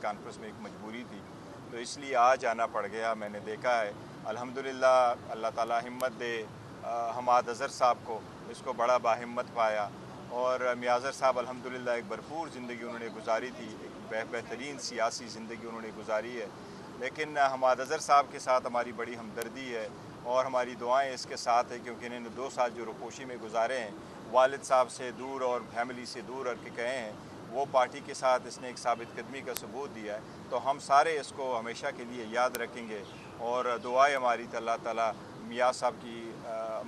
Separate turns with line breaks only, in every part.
Conference میں ایک مجبوری تھی، تو اس لیے آج آنا پڑ گیا۔ میں نے دیکھا ہے الحمدللہ، اللہ تعالیٰ ہمت دے حماد اظہر صاحب کو، اس کو بڑا باہمت پایا، اور میاں اظہر صاحب الحمدللہ ایک بھرپور زندگی انہوں نے گزاری تھی، ایک بہترین سیاسی زندگی انہوں نے گزاری ہے، لیکن حماد اظہر صاحب کے ساتھ ہماری بڑی ہمدردی ہے اور ہماری دعائیں اس کے ساتھ ہیں، کیونکہ انہوں نے 2 سال جو روپوشی میں گزارے ہیں، والد صاحب سے دور اور فیملی سے دور رکھ کے گئے ہیں، وہ پارٹی کے ساتھ اس نے ایک ثابت قدمی کا ثبوت دیا ہے، تو ہم سارے اس کو ہمیشہ کے لیے یاد رکھیں گے، اور دعائیں ہماری اللہ تعالیٰ میاں صاحب کی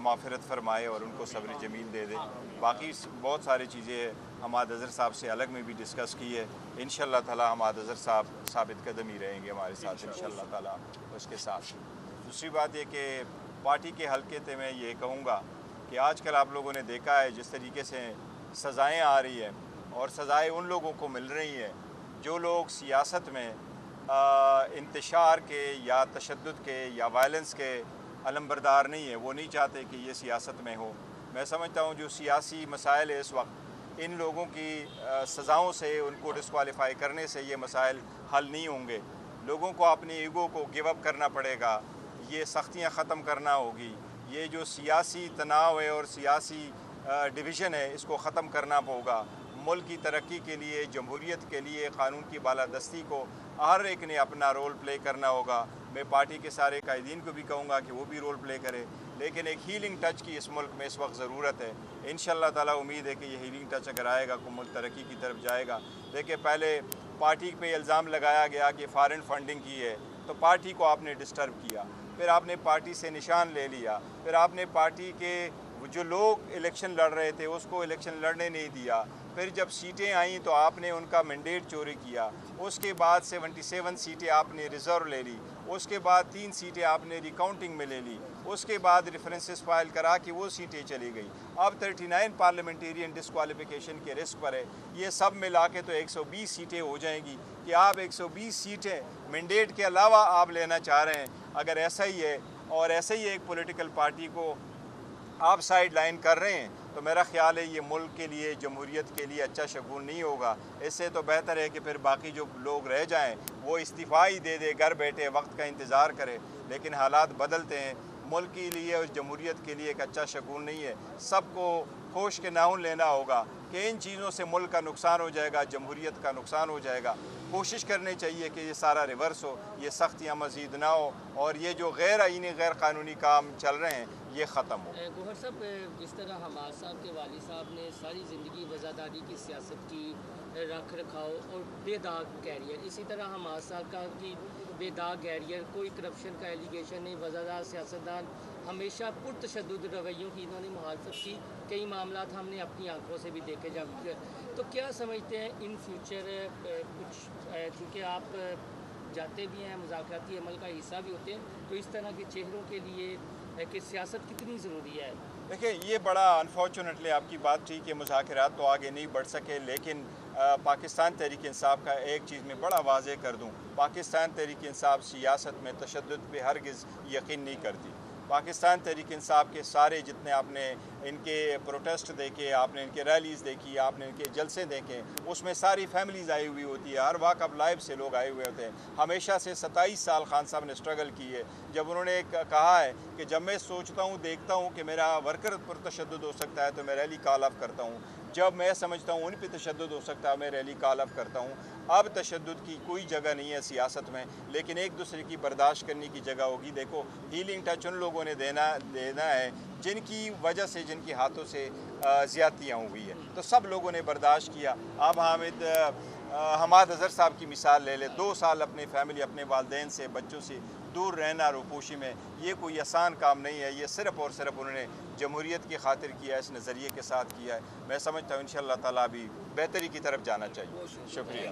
مغفرت فرمائے اور ان کو صبر جمیل دے دے۔ باقی بہت ساری چیزیں حماد اظہر صاحب سے الگ میں بھی ڈسکس کی ہے، انشاءاللہ تعالیٰ حماد اظہر صاحب ثابت قدم ہی رہیں گے ہمارے ساتھ انشاءاللہ تعالیٰ اس کے ساتھ۔ دوسری بات یہ کہ پارٹی کے حلقے سے میں یہ کہوں گا کہ آج کل آپ لوگوں نے دیکھا ہے جس طریقے سے سزائیں آ رہی ہیں، اور سزائیں ان لوگوں کو مل رہی ہیں جو لوگ سیاست میں انتشار کے یا تشدد کے یا وائلنس کے علمبردار نہیں ہیں، وہ نہیں چاہتے کہ یہ سیاست میں ہو۔ میں سمجھتا ہوں جو سیاسی مسائل ہے اس وقت، ان لوگوں کی سزاؤں سے، ان کو ڈسکوالیفائی کرنے سے یہ مسائل حل نہیں ہوں گے۔ لوگوں کو اپنی ایگو کو گیو اپ کرنا پڑے گا، یہ سختیاں ختم کرنا ہوگی، یہ جو سیاسی تناؤ ہے اور سیاسی ڈویژن ہے اس کو ختم کرنا ہوگا۔ ملک کی ترقی کے لیے، جمہوریت کے لیے، قانون کی بالادستی کو ہر ایک نے اپنا رول پلے کرنا ہوگا۔ میں پارٹی کے سارے قائدین کو بھی کہوں گا کہ وہ بھی رول پلے کرے، لیکن ایک ہیلنگ ٹچ کی اس ملک میں اس وقت ضرورت ہے۔ انشاءاللہ تعالیٰ امید ہے کہ یہ ہیلنگ ٹچ اگر آئے گا تو ملک ترقی کی طرف جائے گا۔ دیکھیں، پہلے پارٹی پہ الزام لگایا گیا کہ فارن فنڈنگ کی ہے، تو پارٹی کو آپ نے ڈسٹرب کیا، پھر آپ نے پارٹی سے نشان لے لیا، پھر آپ نے پارٹی کے جو لوگ الیکشن لڑ رہے تھے اس کو الیکشن لڑنے نہیں دیا، پھر جب سیٹیں آئیں تو آپ نے ان کا مینڈیٹ چوری کیا، اس کے بعد 77 سیٹیں آپ نے ریزرو لے لی، اس کے بعد 3 سیٹیں آپ نے ریکاؤنٹنگ میں لے لی، اس کے بعد ریفرنسز فائل کرا کہ وہ سیٹیں چلی گئی، اب 39 پارلیمنٹیرین ڈسکوالیفیکیشن کے رسک پر ہے۔ یہ سب ملا کے تو 120 سیٹیں ہو جائیں گی کہ آپ 120 سیٹیں مینڈیٹ کے علاوہ آپ لینا چاہ رہے ہیں۔ اگر ایسا ہی ہے اور ایسے ہی ایک پولیٹیکل پارٹی کو آپ سائیڈ لائن کر رہے ہیں تو میرا خیال ہے یہ ملک کے لیے، جمہوریت کے لیے اچھا شگون نہیں ہوگا۔ اس سے تو بہتر ہے کہ پھر باقی جو لوگ رہ جائیں وہ استعفیٰ ہی دے گھر بیٹھے وقت کا انتظار کرے، لیکن حالات بدلتے ہیں۔ ملک کے لیے اور جمہوریت کے لیے ایک اچھا شگون نہیں ہے۔ سب کو ہوش کے ناؤن لینا ہوگا کہ ان چیزوں سے ملک کا نقصان ہو جائے گا، جمہوریت کا نقصان ہو جائے گا۔ کوشش کرنی چاہیے کہ یہ سارا ریورس ہو، یہ سختیاں مزید نہ ہو، اور یہ جو غیر آئینی غیر قانونی کام چل رہے ہیں یہ ختم ہو۔
گوہر صاحب، جس طرح حماد صاحب کے والد صاحب نے ساری زندگی وزاداری کی سیاست کی، رکھ رکھاؤ اور بے داغ کیریئر، اسی طرح حماد صاحب کا کی بے داغ کیریئر، کوئی کرپشن کا ایلیگیشن نہیں، وزادار سیاستدان، ہمیشہ پرتشدد رویوں کی انہوں نے مخالفت کی، کئی معاملات ہم نے اپنی آنکھوں سے بھی دیکھے تو کیا سمجھتے ہیں ان فیوچر کچھ، چونکہ آپ جاتے بھی ہیں، مذاکراتی عمل کا حصہ بھی ہوتے ہیں، تو اس طرح کے چہروں کے لیے کہ سیاست کتنی ضروری ہے؟
دیکھیں، یہ بڑا انفارچونیٹلی آپ کی بات ٹھیک ہے، مذاکرات تو آگے نہیں بڑھ سکے، لیکن پاکستان تحریک انصاف کا ایک چیز میں بڑا واضح کر دوں، پاکستان تحریک انصاف سیاست میں تشدد پہ ہرگز یقین نہیں کرتی۔ پاکستان تحریک انصاف کے سارے جتنے آپ نے ان کے پروٹیسٹ دیکھے، آپ نے ان کے ریلیز دیکھی، آپ نے ان کے جلسے دیکھے، اس میں ساری فیملیز آئی ہوئی ہوتی ہے، ہر واقع لائف سے لوگ آئے ہوئے ہوتے ہیں۔ ہمیشہ سے 27 سال خان صاحب نے اسٹرگل کی ہے۔ جب انہوں نے کہا ہے کہ جب میں سوچتا ہوں، دیکھتا ہوں کہ میرا ورکر پر تشدد ہو سکتا ہے تو میں ریلی کال آف کرتا ہوں، جب میں سمجھتا ہوں ان پہ تشدد ہو سکتا ہے میں ریلی کال آف کرتا ہوں۔ اب تشدد کی کوئی جگہ نہیں ہے سیاست میں، لیکن ایک دوسرے کی برداشت کرنے کی جگہ ہوگی۔ دیکھو، ہیلنگ ٹچ ان لوگوں نے دینا ہے جن کی وجہ سے، جن کے ہاتھوں سے زیادتیاں ہوئی ہیں، تو سب لوگوں نے برداشت کیا۔ اب حماد اظہر صاحب کی مثال لے لے، 2 سال اپنے فیملی، اپنے والدین سے، بچوں سے دور رہنا روپوشی میں، یہ کوئی آسان کام نہیں ہے، یہ صرف اور صرف انہوں نے جمہوریت کی خاطر کیا ہے، اس نظریے کے ساتھ کیا ہے۔ میں سمجھتا ہوں انشاءاللہ تعالیٰ بھی بہتری کی طرف جانا چاہیے۔ شکریہ۔